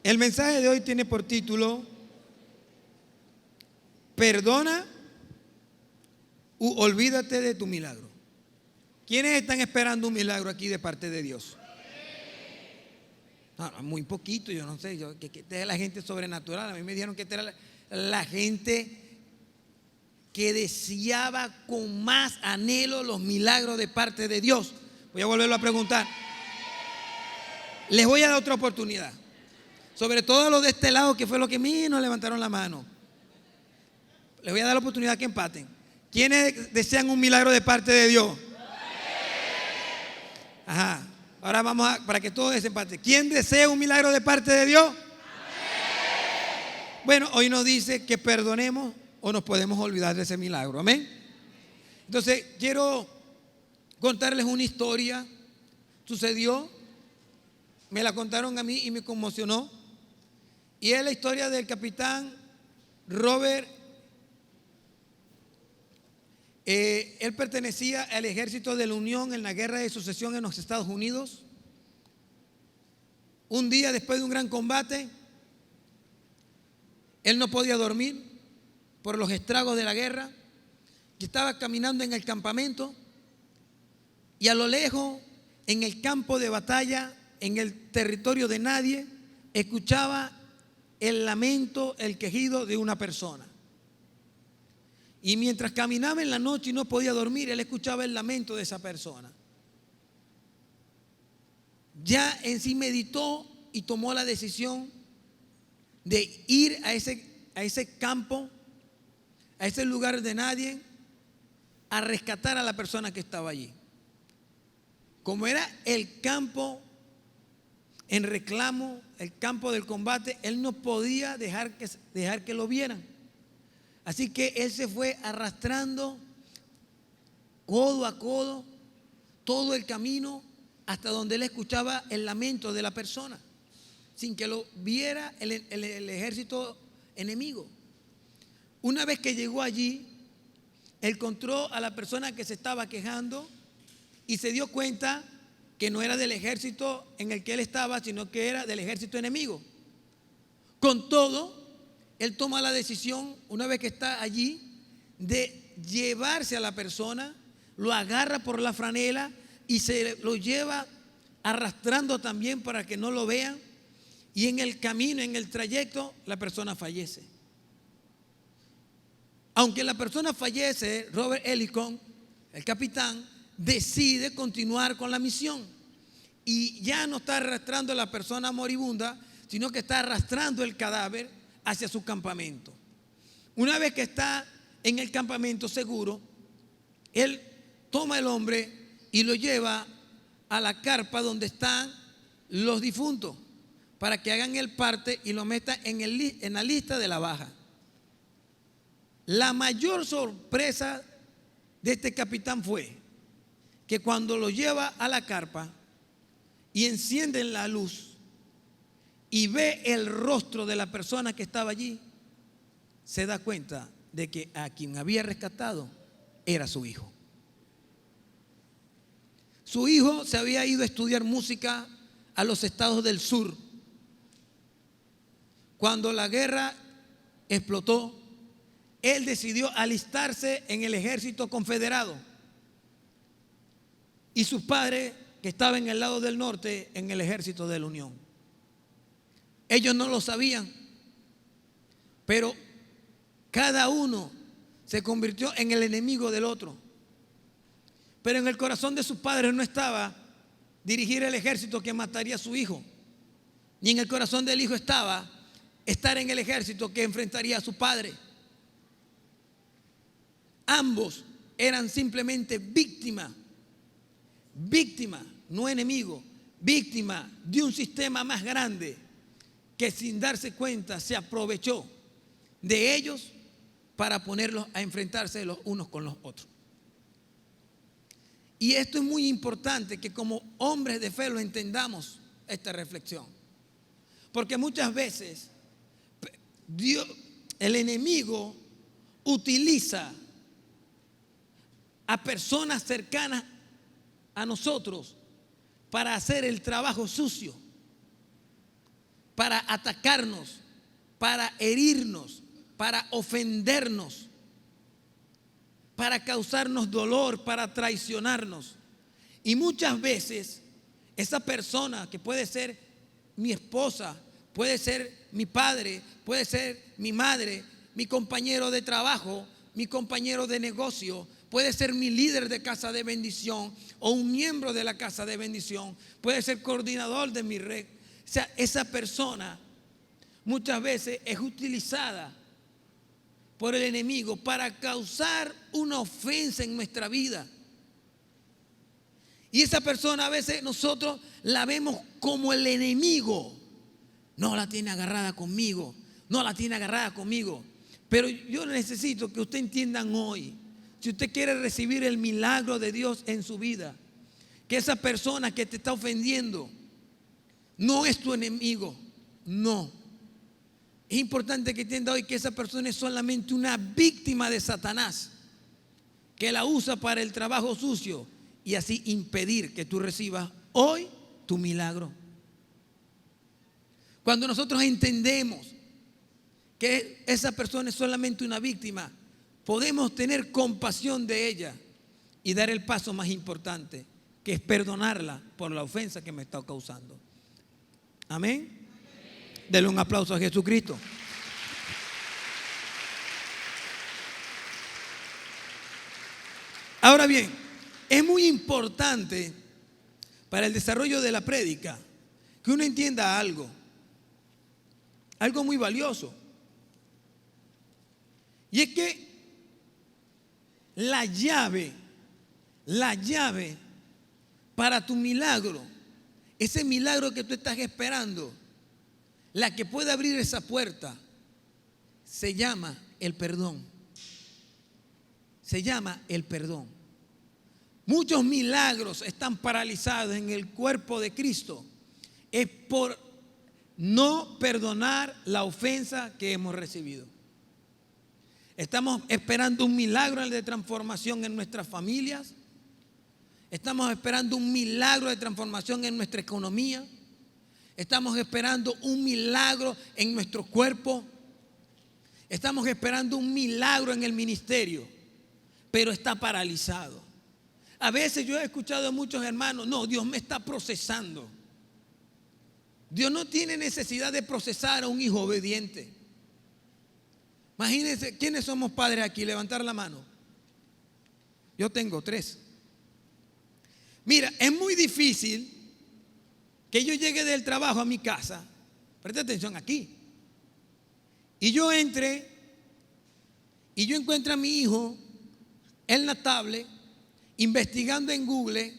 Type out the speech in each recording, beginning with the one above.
El mensaje de hoy tiene por título: perdona u olvídate de tu milagro. ¿Quiénes están esperando un milagro aquí de parte de Dios? No, muy poquito, yo no sé, que esta es la gente sobrenatural. A mí me dijeron que esta era la gente que deseaba con más anhelo los milagros de parte de Dios. Voy a volverlo a preguntar. Les voy a dar otra oportunidad. Sobre todo los de este lado, que fue lo que menos levantaron la mano. Les voy a dar la oportunidad que empaten. ¿Quiénes desean un milagro de parte de Dios? Ajá. Ahora vamos para que todos desempaten. ¿Quién desea un milagro de parte de Dios? Bueno, hoy nos dice que perdonemos o nos podemos olvidar de ese milagro. Amén. Entonces, quiero contarles una historia. Sucedió, me la contaron a mí y me conmocionó. Y es la historia del capitán Robert. Él pertenecía al ejército de la Unión en la guerra de sucesión en los Estados Unidos. Un día después de un gran combate, él no podía dormir por los estragos de la guerra, y estaba caminando en el campamento, y a lo lejos, en el campo de batalla, en el territorio de nadie, escuchaba el lamento, el quejido de una persona. Y mientras caminaba en la noche y no podía dormir, él escuchaba el lamento de esa persona. Ya en sí meditó y tomó la decisión de ir a ese campo, a ese lugar de nadie, a rescatar a la persona que estaba allí. Como era el campo en reclamo, el campo del combate, él no podía dejar que lo vieran. Así que él se fue arrastrando codo a codo todo el camino hasta donde él escuchaba el lamento de la persona, sin que lo viera el ejército enemigo. Una vez que llegó allí, él encontró a la persona que se estaba quejando y se dio cuenta que no era del ejército en el que él estaba, sino que era del ejército enemigo. Con todo, él toma la decisión, una vez que está allí, de llevarse a la persona, lo agarra por la franela y se lo lleva arrastrando también para que no lo vean. Y en el camino, en el trayecto, la persona fallece. Aunque la persona fallece, Robert Ellicott, el capitán, decide continuar con la misión. Y ya no está arrastrando a la persona moribunda, sino que está arrastrando el cadáver hacia su campamento. Una vez que está en el campamento seguro, él toma al hombre y lo lleva a la carpa donde están los difuntos, para que hagan el parte y lo metan en la lista de la baja. La mayor sorpresa de este capitán fue que cuando lo lleva a la carpa y encienden la luz y ve el rostro de la persona que estaba allí, se da cuenta de que a quien había rescatado era su hijo. Su hijo se había ido a estudiar música a los estados del sur. Cuando la guerra explotó, él decidió alistarse en el ejército confederado. Y sus padres, que estaban en el lado del norte, en el ejército de la Unión. Ellos no lo sabían, pero cada uno se convirtió en el enemigo del otro. Pero en el corazón de sus padres no estaba dirigir el ejército que mataría a su hijo, ni en el corazón del hijo estaba estar en el ejército que enfrentaría a su padre. Ambos eran simplemente víctimas, no enemigos, víctimas de un sistema más grande que sin darse cuenta se aprovechó de ellos para ponerlos a enfrentarse los unos con los otros. Y esto es muy importante que como hombres de fe lo entendamos, esta reflexión. Porque muchas veces el enemigo utiliza a personas cercanas a nosotros para hacer el trabajo sucio, para atacarnos, para herirnos, para ofendernos, para causarnos dolor, para traicionarnos. Y muchas veces esa persona, que puede ser mi esposa, puede ser mi padre, puede ser mi madre, mi compañero de trabajo, mi compañero de negocio, puede ser mi líder de casa de bendición o un miembro de la casa de bendición, puede ser coordinador de mi red. O sea, esa persona muchas veces es utilizada por el enemigo para causar una ofensa en nuestra vida. Y esa persona a veces nosotros la vemos como el enemigo. No la tiene agarrada conmigo, no la tiene agarrada conmigo. Pero yo necesito que usted entiendan hoy, si usted quiere recibir el milagro de Dios en su vida, que esa persona que te está ofendiendo no es tu enemigo, no. Es importante que entienda hoy que esa persona es solamente una víctima de Satanás, que la usa para el trabajo sucio y así impedir que tú recibas hoy tu milagro. Cuando nosotros entendemos que esa persona es solamente una víctima, podemos tener compasión de ella y dar el paso más importante, que es perdonarla por la ofensa que me está causando. Amén. Denle un aplauso a Jesucristo. Ahora bien, es muy importante para el desarrollo de la prédica que uno entienda algo muy valioso. Y es que la llave para tu milagro, ese milagro que tú estás esperando, la que puede abrir esa puerta, se llama el perdón. Se llama el perdón. Muchos milagros están paralizados en el cuerpo de Cristo. Es por no perdonar la ofensa que hemos recibido. Estamos esperando un milagro de transformación en nuestras familias. Estamos esperando un milagro de transformación en nuestra economía. Estamos esperando un milagro en nuestro cuerpo. Estamos esperando un milagro en el ministerio, pero está paralizado. A veces yo he escuchado a muchos hermanos: no, Dios me está procesando. Dios no tiene necesidad de procesar a un hijo obediente. Imagínense, ¿quiénes somos padres aquí? Levantar la mano. Yo tengo 3. Mira, es muy difícil que yo llegue del trabajo a mi casa, preste atención aquí, y yo entre y yo encuentro a mi hijo en la tablet, investigando en Google,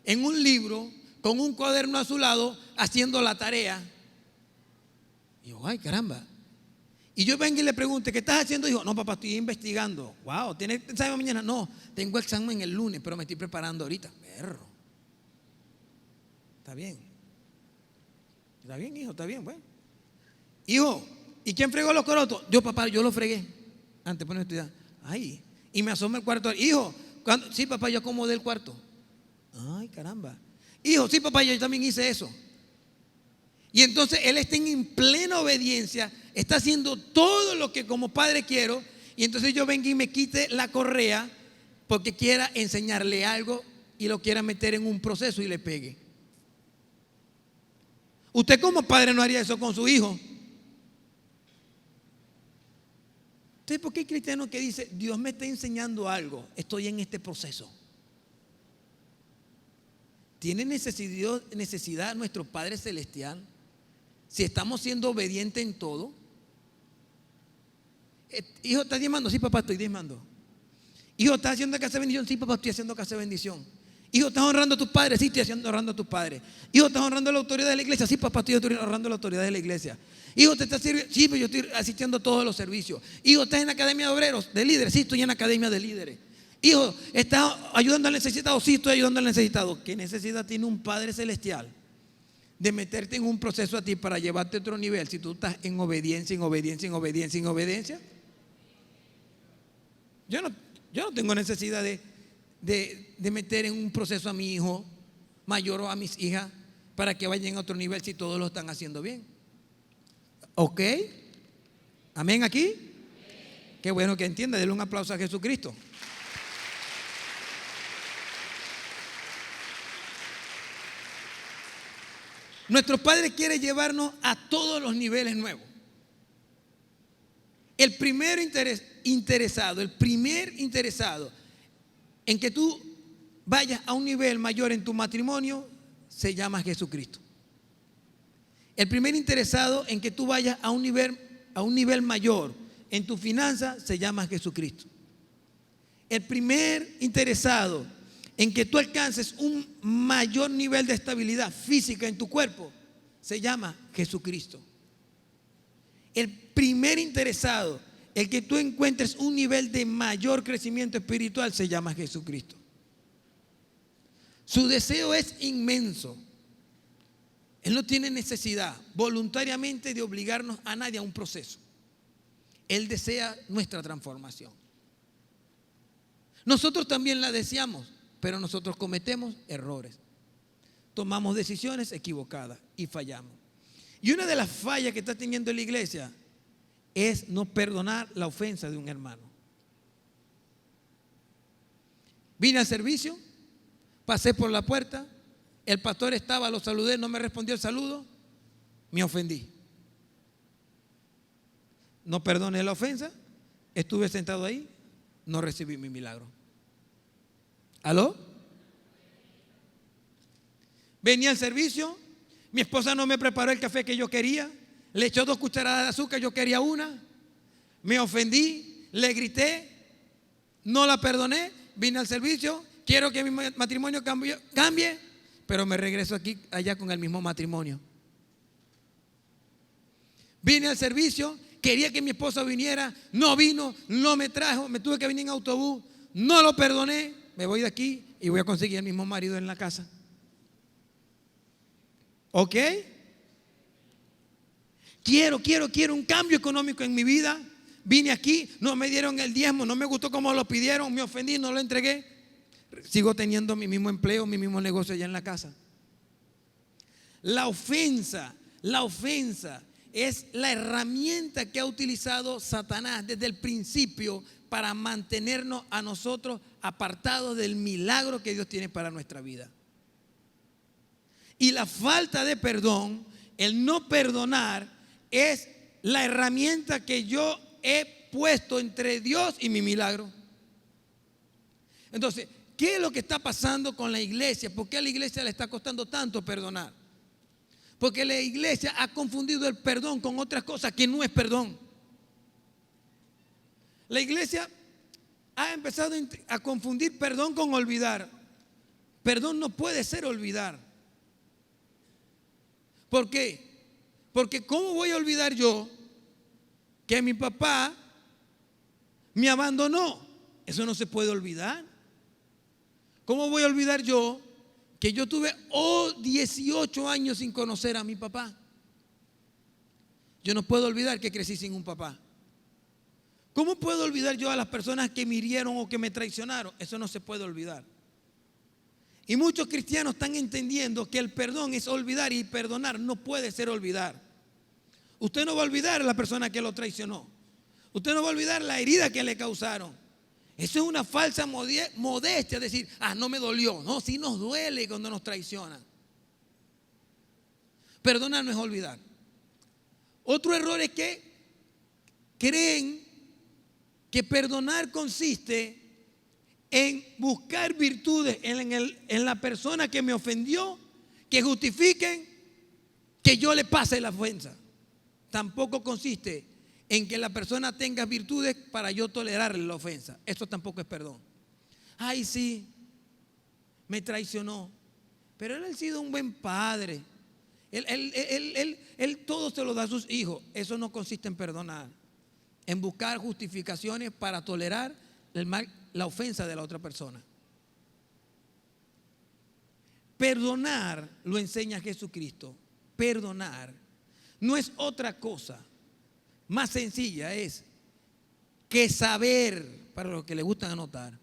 en un libro, con un cuaderno a su lado, haciendo la tarea. Y yo, ay, caramba. Y yo vengo y le pregunto: ¿qué estás haciendo, hijo? No, papá, estoy investigando. Wow, ¿tienes examen mañana? No, tengo examen el lunes, pero me estoy preparando ahorita. Perro. Está bien. Está bien, hijo, está bien, bueno. Hijo, ¿y quién fregó los corotos? Yo, papá, yo los fregué antes de poner a estudiar. Ay, y me asoma el cuarto. Hijo, sí, papá, yo acomodé el cuarto. Ay, caramba. Hijo, sí, papá, yo también hice eso. Y entonces él está en plena obediencia, está haciendo todo lo que como padre quiero. Y entonces yo vengo y me quite la correa porque quiera enseñarle algo y lo quiera meter en un proceso y le pegue. Usted como padre no haría eso con su hijo. Entonces, ¿por qué hay cristiano que dice: Dios me está enseñando algo, estoy en este proceso? ¿Tiene necesidad nuestro Padre Celestial si estamos siendo obedientes en todo? Hijo, ¿estás diezmando? Sí, papá, estoy diezmando. Hijo, ¿estás haciendo casa de bendición? Sí, papá, estoy haciendo casa de bendición. Hijo, ¿estás honrando a tus padres? Sí, estoy honrando a tus padres. Hijo, ¿estás honrando a la autoridad de la iglesia? Sí, papá, estoy honrando a la autoridad de la iglesia. Hijo, ¿te estás sirviendo? Sí, pero yo estoy asistiendo a todos los servicios. Hijo, ¿estás en la academia de obreros, de líderes? Sí, estoy en la academia de líderes. Hijo, ¿estás ayudando al necesitado? Sí, estoy ayudando al necesitado. ¿Qué necesidad tiene un Padre Celestial de meterte en un proceso a ti para llevarte a otro nivel si tú estás en obediencia, en obediencia, en obediencia, en obediencia? Yo no tengo necesidad de meter en un proceso a mi hijo mayor o a mis hijas para que vayan a otro nivel si todos lo están haciendo bien. ¿Ok? ¿Amén aquí? Qué bueno que entienda. Denle un aplauso a Jesucristo. Nuestro Padre quiere llevarnos a todos los niveles nuevos. El primer interesado en que tú vayas a un nivel mayor en tu matrimonio se llama Jesucristo. El primer interesado en que tú vayas a un nivel mayor en tu finanza se llama Jesucristo. El primer interesado en que tú alcances un mayor nivel de estabilidad física en tu cuerpo se llama Jesucristo. El primer interesado en que tú encuentres un nivel de mayor crecimiento espiritual se llama Jesucristo. Su deseo es inmenso. Él no tiene necesidad voluntariamente de obligarnos a nadie a un proceso. Él desea nuestra transformación. Nosotros también la deseamos, pero nosotros cometemos errores. Tomamos decisiones equivocadas y fallamos. Y una de las fallas que está teniendo la iglesia es no perdonar la ofensa de un hermano. Vine al servicio, pasé por la puerta, el pastor estaba, lo saludé, no me respondió el saludo, me ofendí. No perdoné la ofensa, estuve sentado ahí, no recibí mi milagro. ¿Aló? Venía al servicio, mi esposa no me preparó el café que yo quería, le echó 2 cucharadas de azúcar, yo quería una, me ofendí, le grité, no la perdoné, vine al servicio, quiero que mi matrimonio cambie, pero me regreso allá con el mismo matrimonio. Vine al servicio, quería que mi esposa viniera, no vino, no me trajo, me tuve que venir en autobús, no lo perdoné, me voy de aquí y voy a conseguir el mismo marido en la casa. ¿Ok? Quiero un cambio económico en mi vida. Vine aquí, no me dieron el diezmo, no me gustó como lo pidieron, me ofendí, no lo entregué. Sigo teniendo mi mismo empleo, mi mismo negocio allá en la casa. La ofensa es la herramienta que ha utilizado Satanás desde el principio para mantenernos a nosotros apartados del milagro que Dios tiene para nuestra vida. Y la falta de perdón, el no perdonar, es la herramienta que yo he puesto entre Dios y mi milagro. Entonces, ¿qué es lo que está pasando con la iglesia? ¿Por qué a la iglesia le está costando tanto perdonar? Porque la iglesia ha confundido el perdón con otras cosas que no es perdón. La iglesia ha empezado a confundir perdón con olvidar. Perdón no puede ser olvidar. ¿Por qué? Porque ¿cómo voy a olvidar yo que mi papá me abandonó? Eso no se puede olvidar. ¿Cómo voy a olvidar yo que yo tuve 18 años sin conocer a mi papá? Yo no puedo olvidar que crecí sin un papá. ¿Cómo puedo olvidar yo a las personas que me hirieron o que me traicionaron? Eso no se puede olvidar. Y muchos cristianos están entendiendo que el perdón es olvidar, y perdonar no puede ser olvidar. Usted no va a olvidar a la persona que lo traicionó. Usted no va a olvidar la herida que le causaron. Eso es una falsa modestia, decir, no me dolió. No, sí nos duele cuando nos traicionan. Perdonar no es olvidar. Otro error es que creen que perdonar consiste en buscar virtudes en la persona que me ofendió, que justifiquen que yo le pase la ofensa. Tampoco consiste en que la persona tenga virtudes para yo tolerarle la ofensa. Eso tampoco es perdón. Ay, sí, me traicionó, pero él ha sido un buen padre. Él todo se lo da a sus hijos. Eso no consiste en perdonar, en buscar justificaciones para tolerar la ofensa de la otra persona. Perdonar lo enseña Jesucristo. Perdonar no es otra cosa más sencilla, es que saber, para los que les gustan anotar,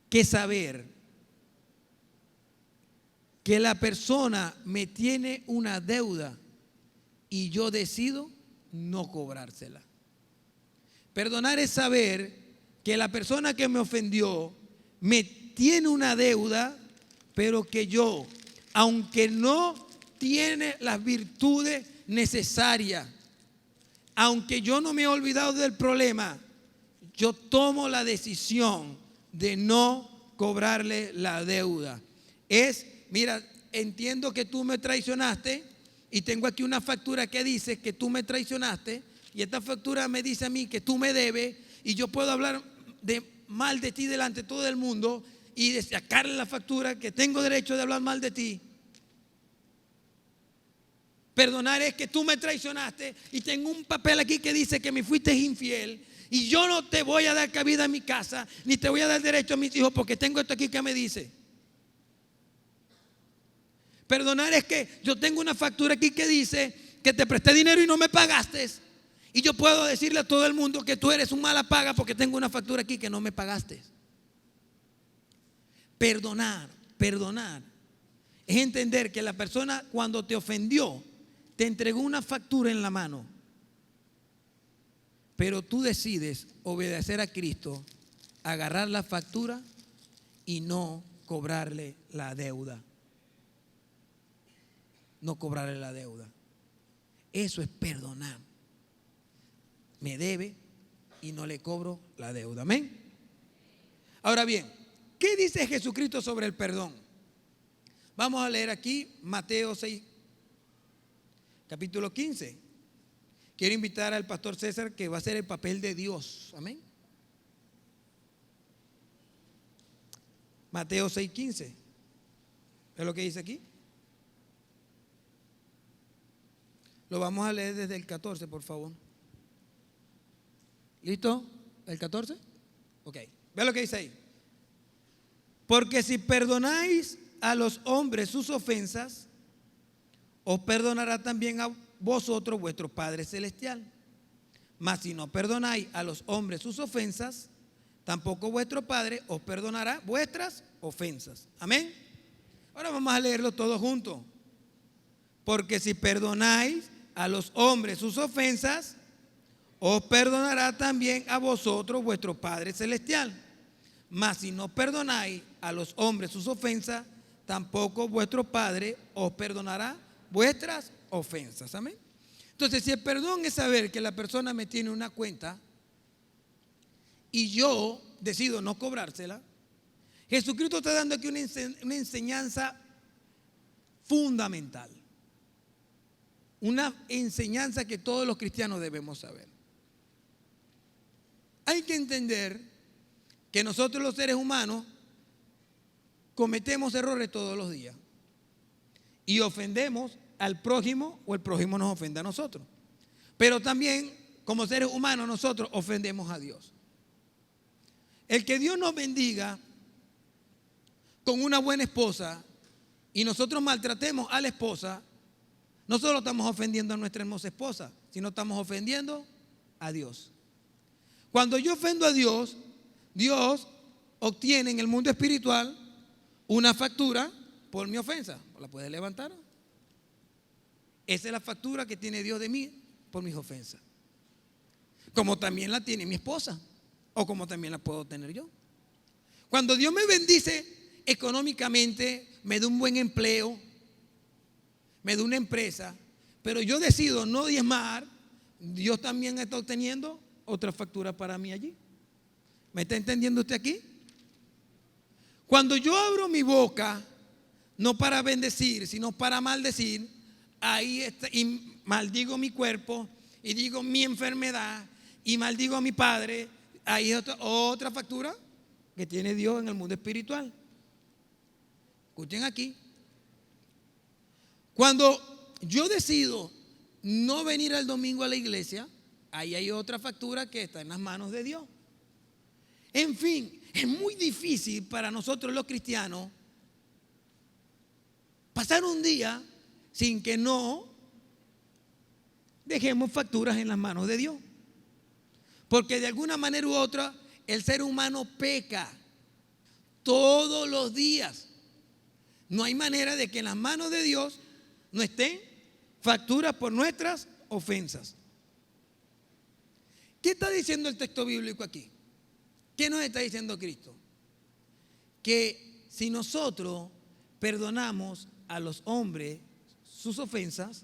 que saber que la persona me tiene una deuda y yo decido no cobrársela. Perdonar es saber que la persona que me ofendió me tiene una deuda, pero que yo, aunque no tiene las virtudes necesarias, aunque yo no me he olvidado del problema, yo tomo la decisión de no cobrarle la deuda. Mira, entiendo que tú me traicionaste y tengo aquí una factura que dice que tú me traicionaste y esta factura me dice a mí que tú me debes y yo puedo hablar mal de ti delante de todo el mundo y de sacarle la factura que tengo derecho de hablar mal de ti. Perdonar es que tú me traicionaste y tengo un papel aquí que dice que me fuiste infiel y yo no te voy a dar cabida en mi casa ni te voy a dar derecho a mis hijos porque tengo esto aquí que me dice. Perdonar es que yo tengo una factura aquí que dice que te presté dinero y no me pagaste y yo puedo decirle a todo el mundo que tú eres un mala paga porque tengo una factura aquí que no me pagaste. Perdonar es entender que la persona cuando te ofendió te entregó una factura en la mano, pero tú decides obedecer a Cristo, agarrar la factura y no cobrarle la deuda. No cobrarle la deuda. Eso es perdonar. Me debe y no le cobro la deuda. Amén. Ahora bien, ¿qué dice Jesucristo sobre el perdón? Vamos a leer aquí Mateo 6, capítulo 15. Quiero invitar al pastor César que va a hacer el papel de Dios. Amén. Mateo 6, 15. ¿Es lo que dice aquí? Lo vamos a leer desde el 14, por favor. ¿Listo? ¿El 14? Ok. Ve lo que dice ahí. Porque si perdonáis a los hombres sus ofensas, os perdonará también a vosotros vuestro Padre Celestial. Mas si no perdonáis a los hombres sus ofensas, tampoco vuestro Padre os perdonará vuestras ofensas. Amén. Ahora vamos a leerlo todos juntos. Porque si perdonáis a los hombres sus ofensas, os perdonará también a vosotros vuestro Padre Celestial. Mas si no perdonáis a los hombres sus ofensas, tampoco vuestro Padre os perdonará vuestras ofensas. Amén. Entonces, si el perdón es saber que la persona me tiene una cuenta y yo decido no cobrársela, Jesucristo está dando aquí una enseñanza fundamental. Una enseñanza que todos los cristianos debemos saber. Hay que entender que nosotros los seres humanos cometemos errores todos los días y ofendemos al prójimo o el prójimo nos ofende a nosotros. Pero también como seres humanos nosotros ofendemos a Dios. El que Dios nos bendiga con una buena esposa y nosotros maltratemos a la esposa, no solo estamos ofendiendo a nuestra hermosa esposa, sino estamos ofendiendo a Dios. Cuando yo ofendo a Dios, Dios obtiene en el mundo espiritual una factura por mi ofensa. ¿La puedes levantar? Esa es la factura que tiene Dios de mí por mis ofensas. Como también la tiene mi esposa, o como también la puedo tener yo. Cuando Dios me bendice económicamente, me da un buen empleo, me da una empresa, pero yo decido no diezmar, Dios también está obteniendo otra factura para mí allí. ¿Me está entendiendo usted aquí? Cuando yo abro mi boca, no para bendecir, sino para maldecir, ahí está, y maldigo mi cuerpo, y digo mi enfermedad, y maldigo a mi padre, ahí es otra factura que tiene Dios en el mundo espiritual. Escuchen aquí. Cuando yo decido no venir el domingo a la iglesia, ahí hay otra factura que está en las manos de Dios. En fin, es muy difícil para nosotros los cristianos pasar un día sin que no dejemos facturas en las manos de Dios. Porque de alguna manera u otra el ser humano peca todos los días. No hay manera de que en las manos de Dios no estén facturas por nuestras ofensas. ¿qué está diciendo el texto bíblico aquí? ¿Qué nos está diciendo Cristo? Que si nosotros perdonamos a los hombres sus ofensas,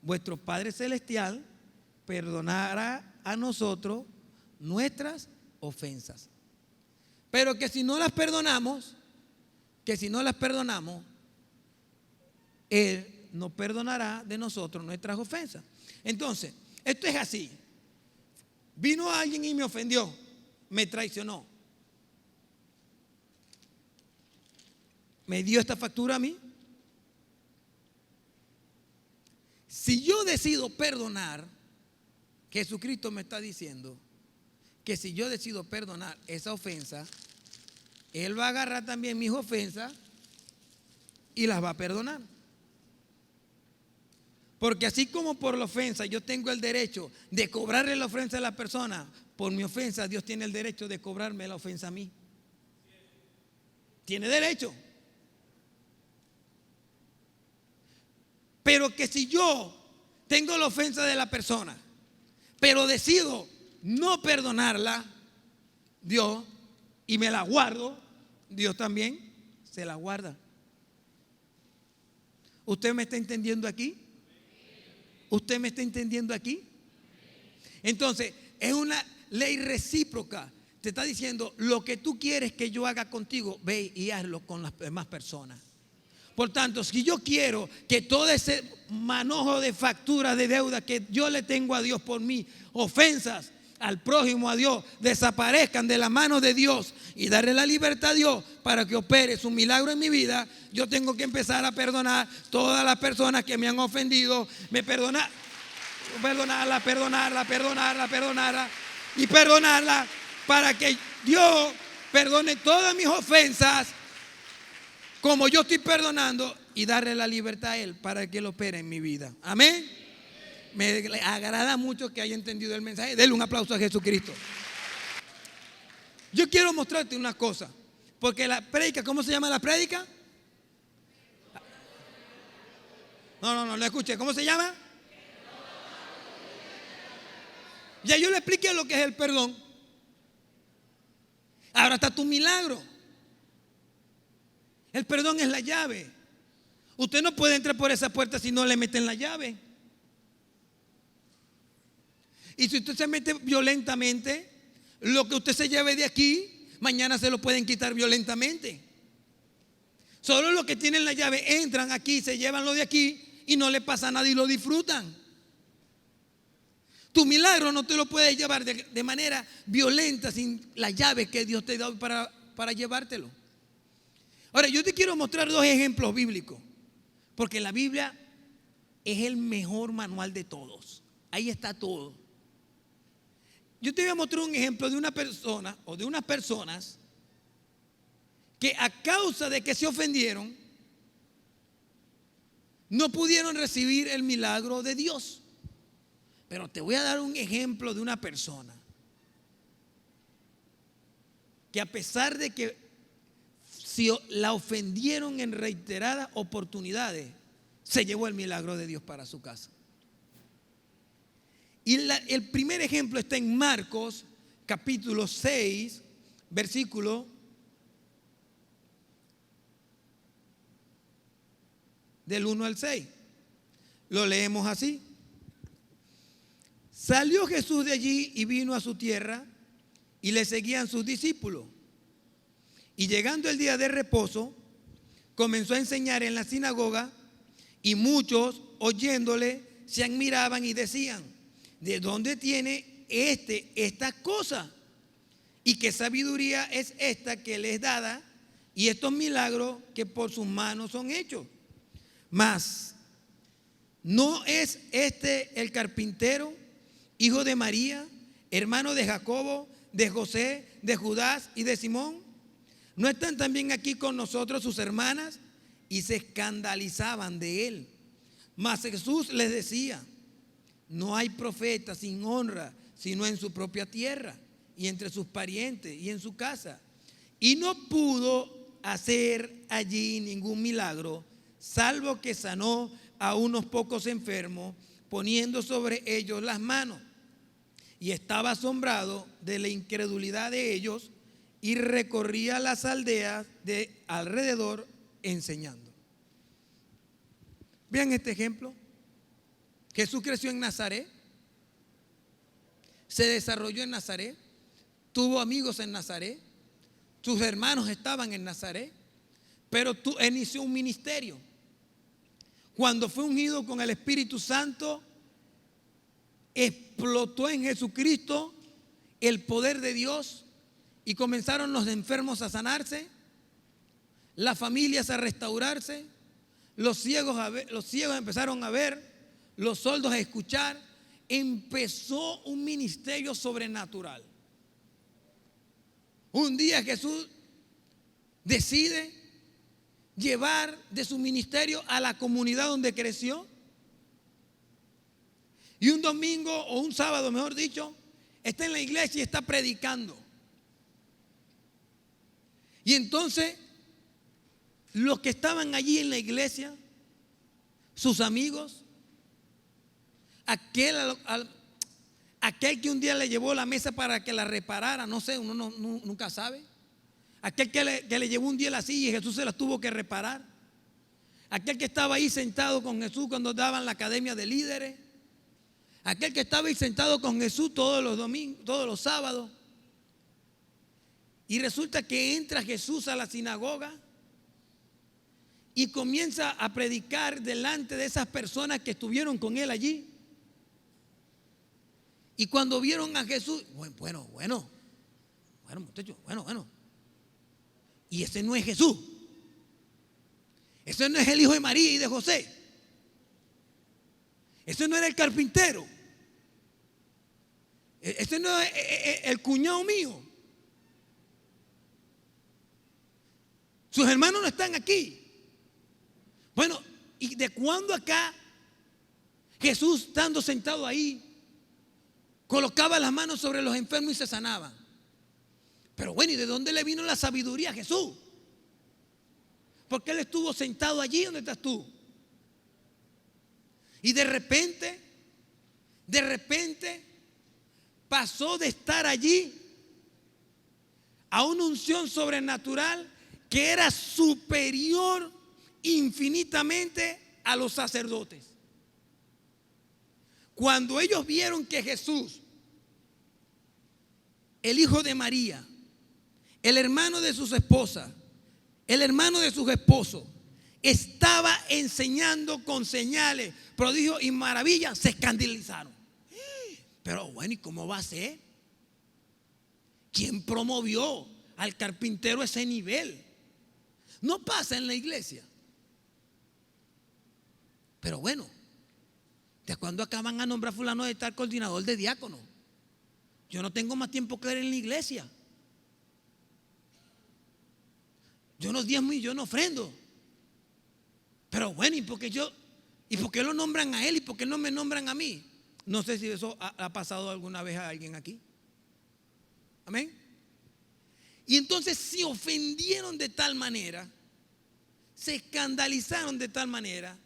vuestro Padre Celestial perdonará a nosotros nuestras ofensas. Pero que si no las perdonamos, Él no perdonará de nosotros nuestras ofensas. Entonces, esto es así. Vino alguien y me ofendió, me traicionó. Me dio esta factura a mí. Si yo decido perdonar, Jesucristo me está diciendo que si yo decido perdonar esa ofensa, Él va a agarrar también mis ofensas y las va a perdonar. Porque así como por la ofensa yo tengo el derecho de cobrarle la ofensa a la persona, por mi ofensa Dios tiene el derecho de cobrarme la ofensa a mí. Tiene derecho. Pero que si yo tengo la ofensa de la persona, pero decido no perdonarla, Dios, y me la guardo, Dios también se la guarda. ¿Usted me está entendiendo aquí? ¿Usted me está entendiendo aquí? Entonces, es una ley recíproca. Te está diciendo, lo que tú quieres que yo haga contigo, ve y hazlo con las demás personas. Por tanto, si yo quiero que todo ese manojo de facturas de deuda que yo le tengo a Dios por mí, ofensas al prójimo, a Dios, desaparezcan de la mano de Dios y darle la libertad a Dios para que opere su milagro en mi vida, yo tengo que empezar a perdonar todas las personas que me han ofendido, perdonarla y perdonarla para que Dios perdone todas mis ofensas como yo estoy perdonando y darle la libertad a Él para que Él opere en mi vida. Amén. Me agrada mucho que haya entendido el mensaje. Denle un aplauso a Jesucristo. Yo quiero mostrarte una cosa, porque la prédica, ¿cómo se llama la prédica? No escuché. ¿Cómo se llama? Ya yo le expliqué lo que es el perdón. Ahora está tu milagro. El perdón es la llave. Usted no puede entrar por esa puerta si no le meten la llave. Y si usted se mete violentamente, lo que usted se lleve de aquí, mañana se lo pueden quitar violentamente. Solo los que tienen la llave entran aquí, se llevan lo de aquí y no le pasa nada y lo disfrutan. Tu milagro no te lo puedes llevar de manera violenta sin la llave que Dios te da para llevártelo. Ahora, yo te quiero mostrar dos ejemplos bíblicos, porque la Biblia es el mejor manual de todos. Ahí está todo. Yo te voy a mostrar un ejemplo de una persona o de unas personas que a causa de que se ofendieron, no pudieron recibir el milagro de Dios. Pero te voy a dar un ejemplo de una persona que a pesar de que si la ofendieron en reiteradas oportunidades, se llevó el milagro de Dios para su casa. Y el primer ejemplo está en Marcos capítulo 6, versículo del 1 al 6. Lo leemos así. Salió Jesús de allí y vino a su tierra y le seguían sus discípulos. Y llegando el día de reposo, comenzó a enseñar en la sinagoga y muchos oyéndole se admiraban y decían: ¿de dónde tiene esta cosa? ¿Y qué sabiduría es esta que le es dada? Y estos milagros que por sus manos son hechos. Mas, ¿no es este el carpintero, hijo de María, hermano de Jacobo, de José, de Judas y de Simón? ¿No están también aquí con nosotros sus hermanas? Y se escandalizaban de él. Mas Jesús les decía: no hay profeta sin honra sino en su propia tierra y entre sus parientes y en su casa. Y no pudo hacer allí ningún milagro, salvo que sanó a unos pocos enfermos, poniendo sobre ellos las manos. y estaba asombrado de la incredulidad de ellos y recorría las aldeas de alrededor enseñando. Vean este ejemplo. Jesús creció en Nazaret, se desarrolló en Nazaret, tuvo amigos en Nazaret, sus hermanos estaban en Nazaret, pero inició un ministerio. Cuando fue ungido con el Espíritu Santo, explotó en Jesucristo el poder de Dios y comenzaron los enfermos a sanarse, las familias a restaurarse, los ciegos empezaron a ver, los sordos a escuchar. Empezó un ministerio sobrenatural. Un día Jesús decide llevar de su ministerio a la comunidad donde creció. Y un domingo o un sábado, mejor dicho, está en la iglesia y está predicando. Y entonces los que estaban allí en la iglesia, sus amigos, aquel que un día le llevó la mesa para que la reparara, no sé, uno nunca sabe. Aquel que le llevó un día la silla y Jesús se la tuvo que reparar. Aquel que estaba ahí sentado con Jesús cuando daban la academia de líderes. Aquel que estaba ahí sentado con Jesús todos los domingos, todos los sábados. Y resulta que entra Jesús a la sinagoga y comienza a predicar delante de esas personas que estuvieron con él allí. Y cuando vieron a Jesús, bueno, muchachos, bueno. Y ese no es Jesús. Ese no es el hijo de María y de José. Ese no era el carpintero. Ese no es el cuñado mío. Sus hermanos no están aquí. Bueno, ¿y de cuándo acá Jesús, estando sentado ahí, colocaba las manos sobre los enfermos y se sanaban? Pero bueno, ¿y de dónde le vino la sabiduría a Jesús? Porque él estuvo sentado allí donde estás tú. Y de repente pasó de estar allí a una unción sobrenatural que era superior infinitamente a los sacerdotes. Cuando ellos vieron que Jesús, el hijo de María, el hermano de sus esposas, el hermano de sus esposos, estaba enseñando con señales, prodigios y maravillas, se escandalizaron. Pero bueno, ¿y cómo va a ser? ¿Quién promovió al carpintero a ese nivel? No pasa en la iglesia. Pero bueno, ¿de cuándo acaban a nombrar fulano de tal coordinador de diácono? Yo no tengo más tiempo que ver en la iglesia. Yo no diezmo y yo no ofrendo. Pero bueno, ¿y por qué lo nombran a él y por qué no me nombran a mí? No sé si eso ha pasado alguna vez a alguien aquí. Amén. Y entonces se ofendieron de tal manera, se escandalizaron de tal manera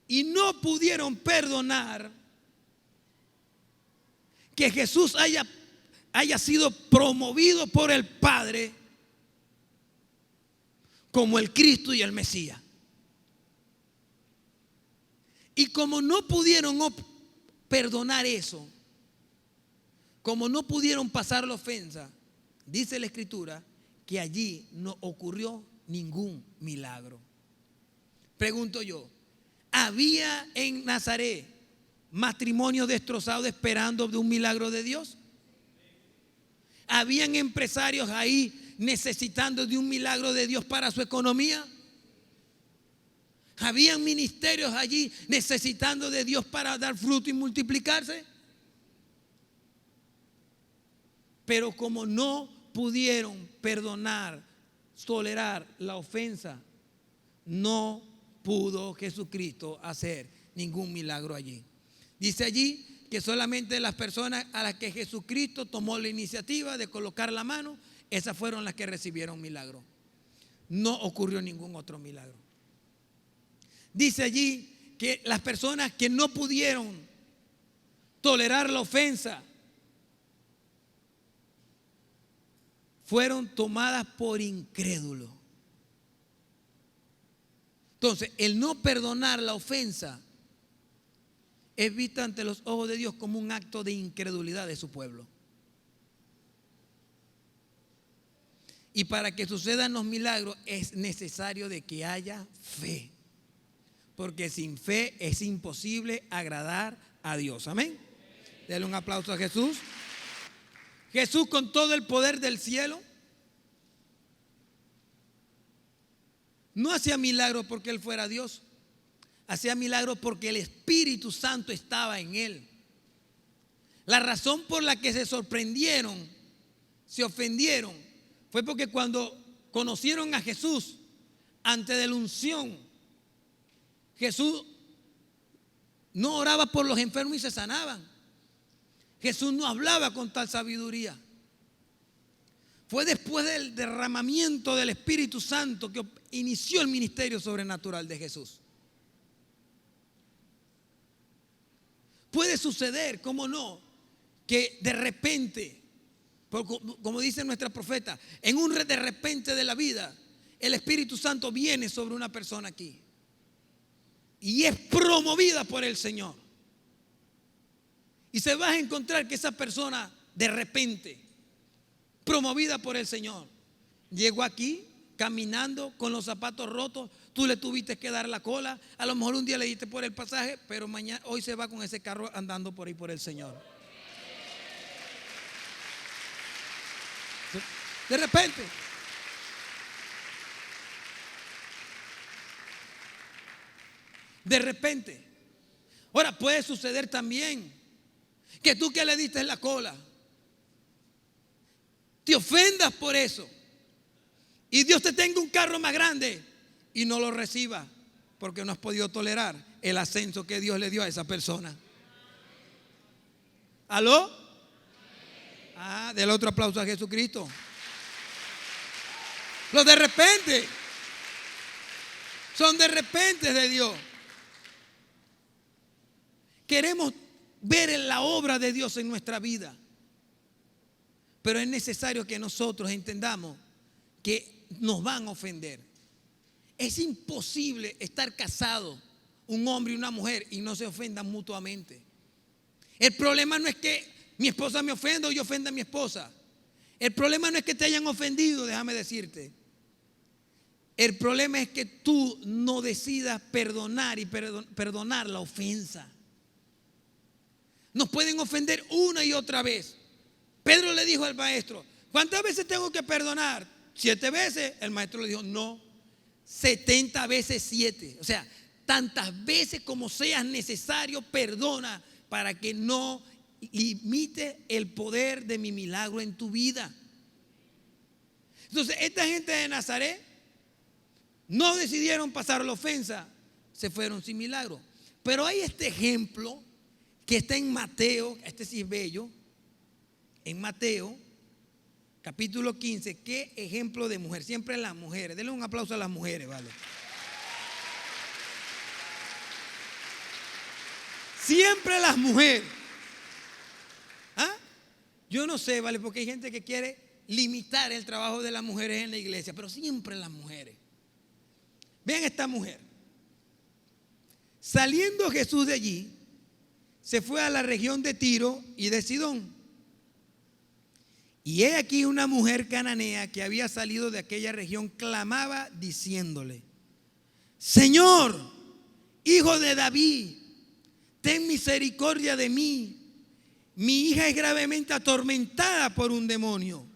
y no pudieron perdonar que Jesús haya sido promovido por el Padre como el Cristo y el Mesías. Y como no pudieron perdonar eso, como no pudieron pasar la ofensa, dice la Escritura que allí no ocurrió ningún milagro. Pregunto yo, ¿había en Nazaret matrimonio destrozado esperando de un milagro de Dios? ¿Habían empresarios ahí necesitando de un milagro de Dios para su economía? ¿Habían ministerios allí necesitando de Dios para dar fruto y multiplicarse? Pero como no pudieron perdonar, tolerar la ofensa, no pudo Jesucristo hacer ningún milagro allí. Dice allí que solamente las personas a las que Jesucristo tomó la iniciativa de colocar la mano, esas fueron las que recibieron milagro. No ocurrió ningún otro milagro. Dice allí que las personas que no pudieron tolerar la ofensa, fueron tomadas por incrédulos. Entonces, el no perdonar la ofensa es visto ante los ojos de Dios como un acto de incredulidad de su pueblo. Y para que sucedan los milagros es necesario de que haya fe. Porque sin fe es imposible agradar a Dios. Amén. Denle un aplauso a Jesús. Jesús, con todo el poder del cielo, no hacía milagros porque Él fuera Dios. Hacía milagros porque el Espíritu Santo estaba en Él. La razón por la que se sorprendieron, se ofendieron, fue porque cuando conocieron a Jesús antes de la unción, Jesús no oraba por los enfermos y se sanaban. Jesús no hablaba con tal sabiduría. Fue después del derramamiento del Espíritu Santo que inició el ministerio sobrenatural de Jesús. Puede suceder, ¿cómo no?, que de repente, como dice nuestra profeta, en un de repente de la vida, el Espíritu Santo viene sobre una persona aquí y es promovida por el Señor. Y se va a encontrar que esa persona de repente, promovida por el Señor, llegó aquí caminando con los zapatos rotos. Tú le tuviste que dar la cola. A lo mejor un día le diste por el pasaje, pero hoy se va con ese carro andando por ahí por el Señor. De repente. De repente. Ahora puede suceder también que tú que le diste la cola te ofendas por eso y Dios te tenga un carro más grande y no lo reciba porque no has podido tolerar el ascenso que Dios le dio a esa persona. ¿Aló? Del otro aplauso a Jesucristo. Los de repente son de repente de Dios. Queremos ver en la obra de Dios en nuestra vida, pero es necesario que nosotros entendamos que nos van a ofender. Es imposible estar casado, un hombre y una mujer, y no se ofendan mutuamente. El problema no es que mi esposa me ofenda o yo ofenda a mi esposa. El problema no es que te hayan ofendido, déjame decirte. El problema es que tú no decidas perdonar y perdonar la ofensa. Nos pueden ofender una y otra vez. Pedro le dijo al maestro: ¿cuántas veces tengo que perdonar? 7 veces. El maestro le dijo: no, 70 veces 7. O sea, tantas veces como seas necesario, perdona para que no limite el poder de mi milagro en tu vida. Entonces, esta gente de Nazaret no decidieron pasar la ofensa, se fueron sin milagro. Pero hay este ejemplo que está en Mateo, este sí es bello, en Mateo capítulo 15. Qué ejemplo de mujer, siempre las mujeres. Denle un aplauso a las mujeres, ¿vale? Siempre las mujeres. Yo no sé, ¿vale? Porque hay gente que quiere limitar el trabajo de las mujeres en la iglesia, pero siempre las mujeres. Vean esta mujer. Saliendo Jesús de allí, se fue a la región de Tiro y de Sidón. Y he aquí una mujer cananea que había salido de aquella región clamaba diciéndole: Señor, hijo de David, ten misericordia de mí. Mi hija es gravemente atormentada por un demonio.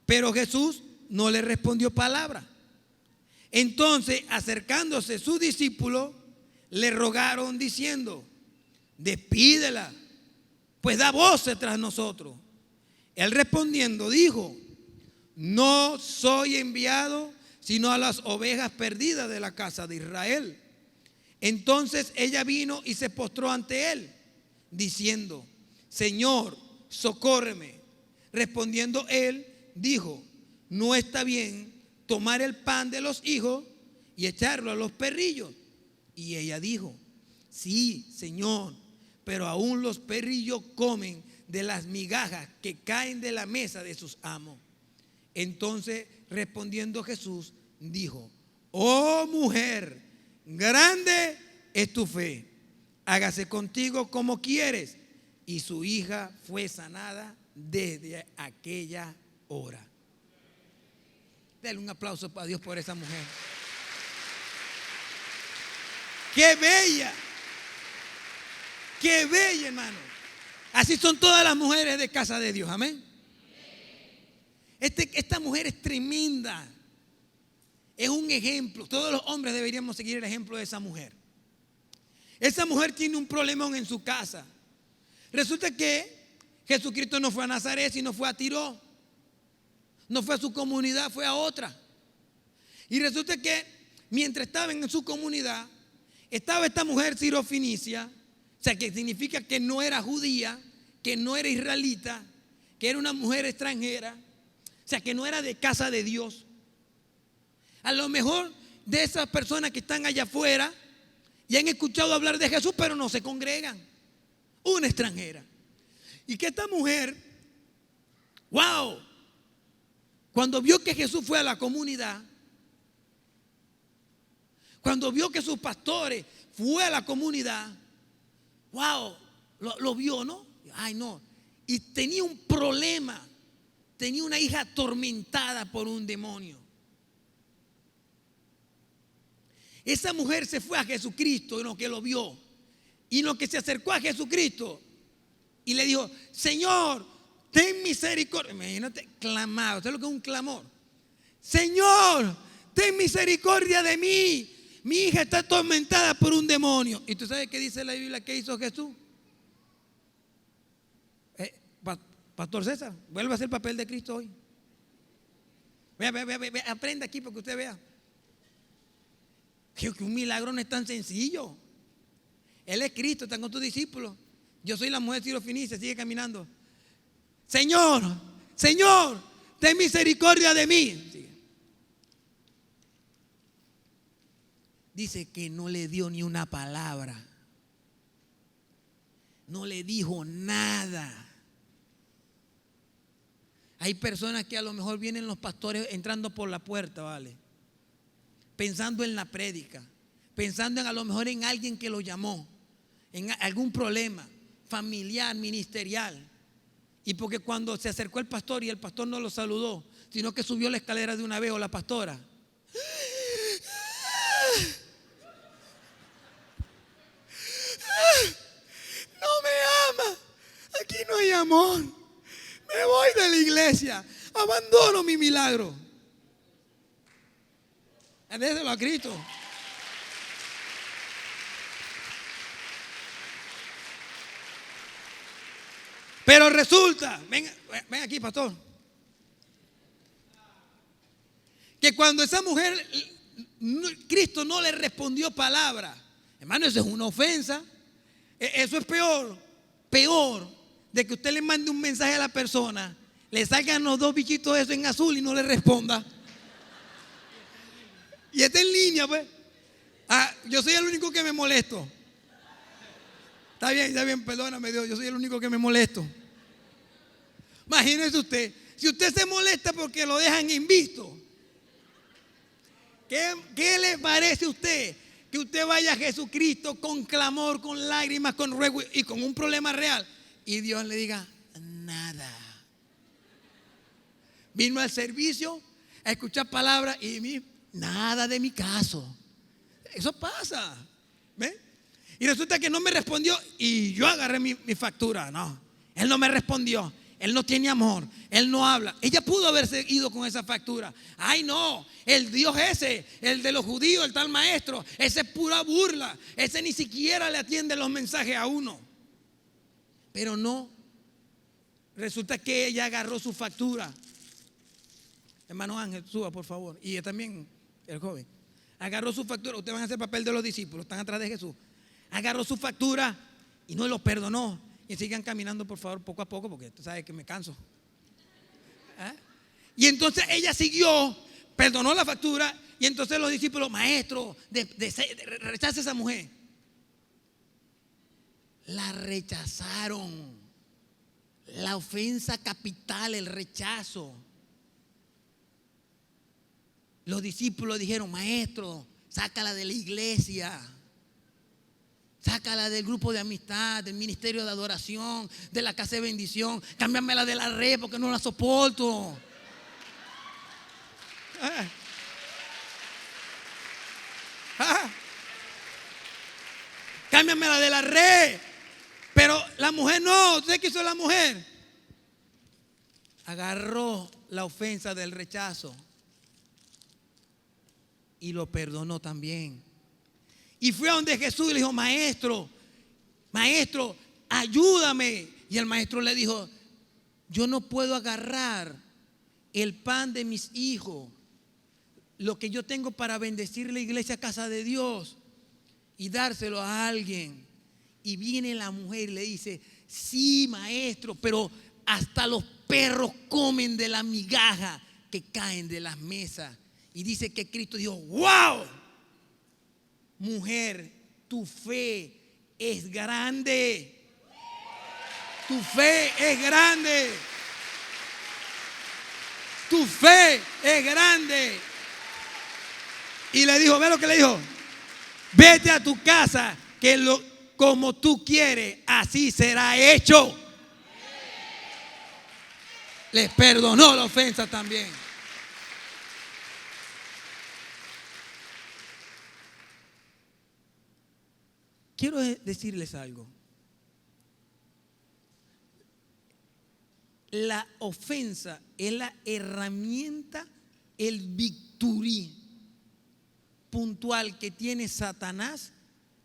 Pero Jesús no le respondió palabra. Entonces, acercándose sus discípulos, le rogaron diciendo: despídela, pues da voces tras nosotros. Él respondiendo dijo: no soy enviado sino a las ovejas perdidas de la casa de Israel. Entonces ella vino y se postró ante él, diciendo: Señor, socórreme. Respondiendo él, dijo: no está bien tomar el pan de los hijos y echarlo a los perrillos. Y ella dijo: sí, Señor, pero aún los perrillos comen de las migajas que caen de la mesa de sus amos. Entonces respondiendo Jesús dijo: oh mujer, grande es tu fe, hágase contigo como quieres. Y su hija fue sanada desde aquella hora. Dale un aplauso para Dios por esa mujer. ¡Qué bella! ¡Qué bella, hermano! Así son todas las mujeres de casa de Dios, amén. Esta mujer es tremenda. Es un ejemplo. Todos los hombres deberíamos seguir el ejemplo de esa mujer. Esa mujer tiene un problemón en su casa. Resulta que Jesucristo no fue a Nazaret, sino fue a Tiro. No fue a su comunidad, fue a otra. Y resulta que mientras estaban en su comunidad, estaba esta mujer sirofenicia, o sea, que significa que no era judía, que no era israelita, que era una mujer extranjera, o sea, que no era de casa de Dios. A lo mejor de esas personas que están allá afuera y han escuchado hablar de Jesús, pero no se congregan. Una extranjera. Y que esta mujer, wow, cuando vio que Jesús fue a la comunidad, cuando vio que sus pastores fue a la comunidad, wow, lo vio, ¿no? Ay, no. Y tenía un problema. Tenía una hija atormentada por un demonio. Esa mujer se fue a Jesucristo en lo que lo vio. Y en lo que se acercó a Jesucristo y le dijo: Señor, ten misericordia. Imagínate, clamado. ¿Usted lo que es un clamor? Señor, ten misericordia de mí. Mi hija está atormentada por un demonio. ¿Y tú sabes qué dice la Biblia que hizo Jesús? Pastor César, vuelve a hacer el papel de Cristo hoy. Vea, aprenda aquí para que usted vea que un milagro no es tan sencillo. Él es Cristo, está con tus discípulos. Yo soy la mujer sirofenicia, sigue caminando. Señor, Señor, ten misericordia de mí. Sigue. Dice que no le dio ni una palabra. No le dijo nada. Hay personas que a lo mejor vienen los pastores entrando por la puerta, ¿vale? Pensando en la prédica, pensando en a lo mejor en alguien que lo llamó, en algún problema familiar, ministerial. Y porque cuando se acercó el pastor y el pastor no lo saludó, sino que subió la escalera de una vez, o la pastora, no me ama, aquí no hay amor, me voy de la iglesia, abandono mi milagro. Déselo a Cristo. Pero resulta, ven aquí, pastor, que cuando esa mujer, Cristo no le respondió palabra. Hermano, eso es una ofensa. Eso es peor de que usted le mande un mensaje a la persona, le salgan los dos bichitos esos en azul y no le responda. Y está en línea, pues. Yo soy el único que me molesto. Está bien, perdóname Dios, yo soy el único que me molesto. Imagínese usted, si usted se molesta porque lo dejan invisto, ¿qué le parece a usted? Que usted vaya a Jesucristo con clamor, con lágrimas, con ruego y con un problema real, y Dios le diga nada. Vino al servicio a escuchar palabras y nada de mi caso. Eso pasa, ¿ves? Y resulta que no me respondió y yo agarré mi factura. No, él no me respondió. Él no tiene amor, él no habla. Ella pudo haberse ido con esa factura. Ay, no, el Dios ese, el de los judíos, el tal maestro, ese es pura burla. Ese ni siquiera le atiende los mensajes a uno. Pero no, resulta que ella agarró su factura. Hermano Ángel, suba por favor. Y también el joven agarró su factura. Ustedes van a hacer papel de los discípulos, están atrás de Jesús. Agarró su factura y no lo perdonó. Y sigan caminando por favor poco a poco, porque tú sabes que me canso. Y entonces ella siguió, perdonó la factura. Y entonces los discípulos: maestro, rechaza a esa mujer. La rechazaron. La ofensa capital, el rechazo. Los discípulos dijeron: maestro, sácala de la iglesia, sácala del grupo de amistad, del ministerio de adoración, de la casa de bendición, cámbiamela de la red porque no la soporto. Cámbiamela de la red. Pero la mujer no. ¿Usted qué hizo la mujer? Agarró la ofensa del rechazo y lo perdonó también. Y fue a donde Jesús y le dijo: maestro, maestro, ayúdame. Y el maestro le dijo: yo no puedo agarrar el pan de mis hijos, lo que yo tengo para bendecir la iglesia, casa de Dios, y dárselo a alguien. Y viene la mujer y le dice: sí, maestro, pero hasta los perros comen de la migaja que caen de las mesas. Y dice que Cristo dijo: wow, mujer, tu fe es grande. Tu fe es grande. Tu fe es grande. Y le dijo: ve lo que le dijo: vete a tu casa, que como tú quieres, así será hecho. Les perdonó la ofensa también. Quiero decirles algo. La ofensa es la herramienta, el bisturí puntual que tiene Satanás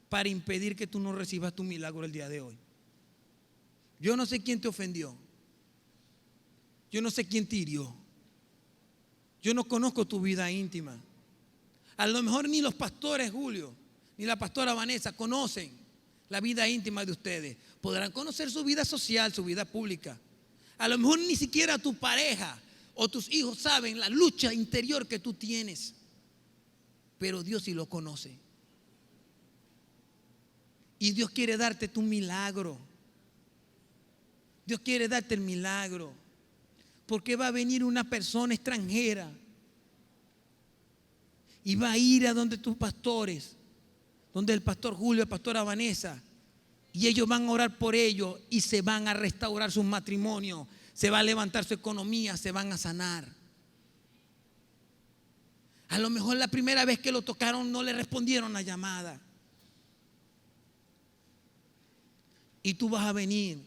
para impedir que tú no recibas tu milagro el día de hoy. Yo no sé quién te ofendió. Yo no sé quién te hirió. Yo no conozco tu vida íntima. A lo mejor ni los pastores Julio ni la pastora Vanessa conocen la vida íntima de ustedes. Podrán conocer su vida social, su vida pública. A lo mejor ni siquiera tu pareja o tus hijos saben la lucha interior que tú tienes. Pero Dios sí lo conoce. Y Dios quiere darte tu milagro. Dios quiere darte el milagro. Porque va a venir una persona extranjera y va a ir a donde tus pastores, donde el pastor Julio, la pastora Vanessa, y ellos van a orar por ellos y se van a restaurar sus matrimonios, se va a levantar su economía, se van a sanar. A lo mejor la primera vez que lo tocaron no le respondieron la llamada. Y tú vas a venir,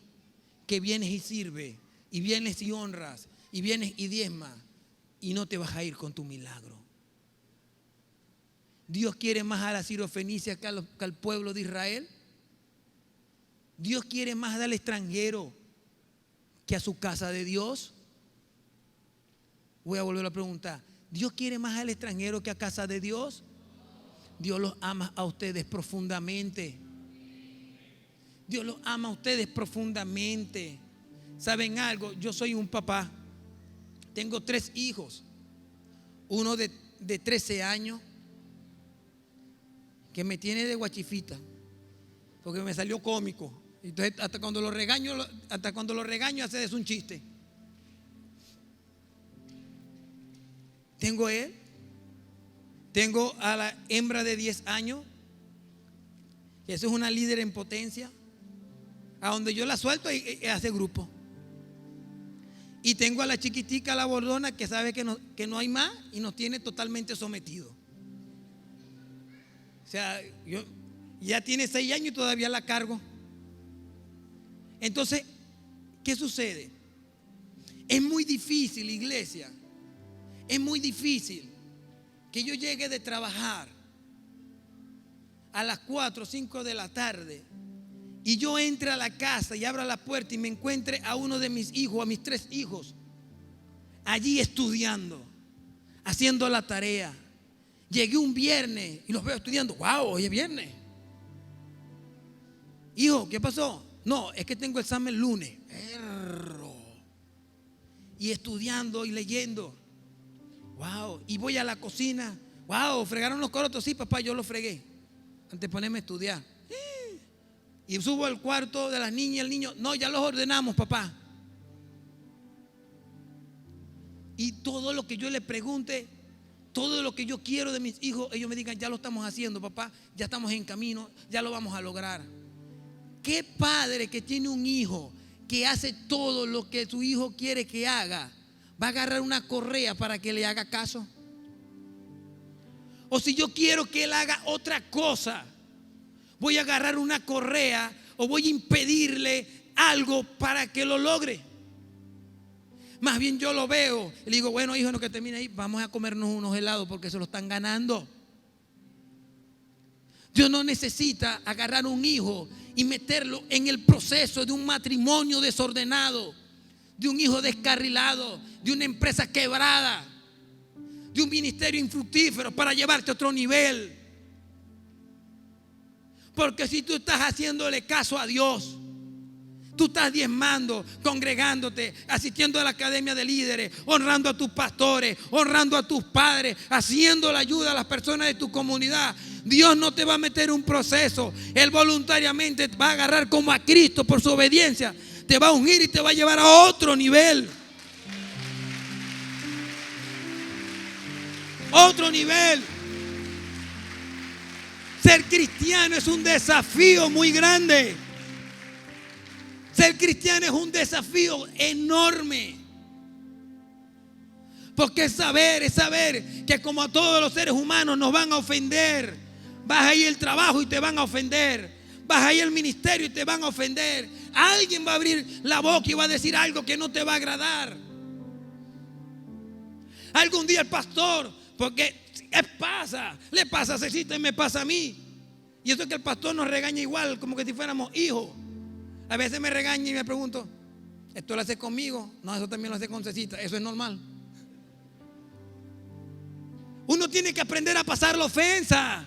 que vienes y sirves, y vienes y honras, y vienes y diezmas, y no te vas a ir con tu milagro. Dios quiere más a la sirofenicia que al pueblo de Israel. Dios quiere más al extranjero que a su casa de Dios. Voy a volver a preguntar: ¿Dios quiere más al extranjero que a casa de Dios? Dios los ama a ustedes profundamente. Dios los ama a ustedes profundamente. ¿Saben algo? Yo soy un papá. Tengo 3 hijos. Uno de 13 años que me tiene de guachifita porque me salió cómico. Entonces hasta cuando lo regaño hace es un chiste. Tengo él. Tengo a la hembra de 10 años. Y eso es una líder en potencia. A donde yo la suelto y hace grupo. Y tengo a la chiquitica, la bordona, que sabe que no hay más y nos tiene totalmente sometidos. O sea, ya tiene 6 años y todavía la cargo. Entonces, ¿qué sucede? Es muy difícil, iglesia. Es muy difícil que yo llegue de trabajar a las 4 o 5 de la tarde y yo entre a la casa y abra la puerta y me encuentre a uno de mis hijos, a mis 3 hijos, allí estudiando, haciendo la tarea. Llegué un viernes y los veo estudiando. ¡Wow! Hoy es viernes. Hijo, ¿qué pasó? No, es que tengo examen el lunes. Y estudiando y leyendo. ¡Wow! Y voy a la cocina. ¡Wow! ¿Fregaron los corotos? Sí, papá, yo los fregué antes de ponerme a estudiar. Y subo al cuarto de las niñas y el niño. No, ya los ordenamos, papá. Y todo lo que yo le pregunte, todo lo que yo quiero de mis hijos, ellos me digan, ya lo estamos haciendo, papá, ya estamos en camino, ya lo vamos a lograr. ¿Qué padre que tiene un hijo que hace todo lo que su hijo quiere que haga va a agarrar una correa para que le haga caso? O si yo quiero que él haga otra cosa, voy a agarrar una correa o voy a impedirle algo para que lo logre. Más bien yo lo veo y le digo, bueno, hijo, no, que termine ahí, vamos a comernos unos helados porque se lo están ganando. Dios no necesita agarrar un hijo y meterlo en el proceso de un matrimonio desordenado, de un hijo descarrilado, de una empresa quebrada, de un ministerio infructífero para llevarte a otro nivel. Porque si tú estás haciéndole caso a Dios, tú estás diezmando, congregándote, asistiendo a la academia de líderes, honrando a tus pastores, honrando a tus padres, haciendo la ayuda a las personas de tu comunidad. Dios no te va a meter un proceso. Él voluntariamente va a agarrar como a Cristo por su obediencia. Te va a ungir y te va a llevar a otro nivel. Otro nivel. Ser cristiano es un desafío muy grande. Ser cristiano es un desafío enorme. Porque es saber que como a todos los seres humanos nos van a ofender. Vas a ir al trabajo y te van a ofender. Vas a ir al ministerio y te van a ofender. Alguien va a abrir la boca y va a decir algo que no te va a agradar. Algún día el pastor, porque le pasa a Cecita y me pasa a mí. Y eso es que el pastor nos regaña igual, como que si fuéramos hijos. A veces me regaña y me pregunto, ¿esto lo hace conmigo? No, eso también lo hace con Cecita. Eso es normal. Uno tiene que aprender a pasar la ofensa.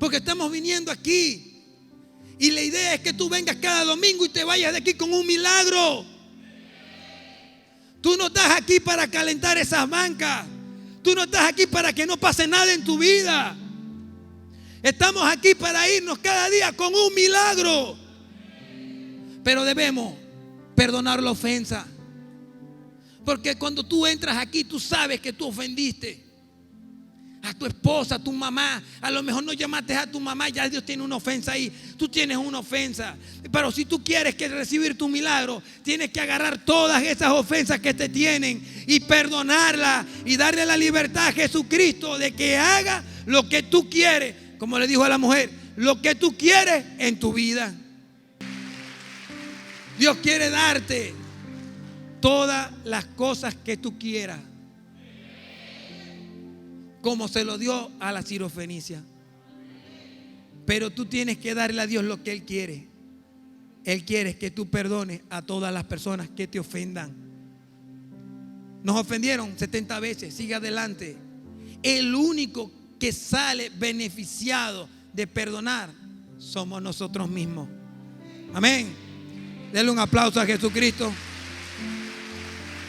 Porque estamos viniendo aquí y la idea es que tú vengas cada domingo y te vayas de aquí con un milagro. Tú no estás aquí para calentar esas bancas. Tú no estás aquí para que no pase nada en tu vida. Estamos aquí para irnos cada día con un milagro. Pero debemos perdonar la ofensa. Porque cuando tú entras aquí, tú sabes que tú ofendiste a tu esposa, a tu mamá. A lo mejor no llamaste a tu mamá, ya Dios tiene una ofensa ahí. Tú tienes una ofensa. Pero si tú quieres recibir tu milagro, tienes que agarrar todas esas ofensas que te tienen y perdonarlas y darle la libertad a Jesucristo de que haga lo que tú quieres. Como le dijo a la mujer, lo que tú quieres en tu vida. Dios quiere darte todas las cosas que tú quieras, como se lo dio a la sirofenicia. Pero tú tienes que darle a Dios lo que Él quiere. Él quiere que tú perdones a todas las personas que te ofendan. Nos ofendieron 70 veces, sigue adelante. El único que sale beneficiado de perdonar somos nosotros mismos. Amén. Denle un aplauso a Jesucristo.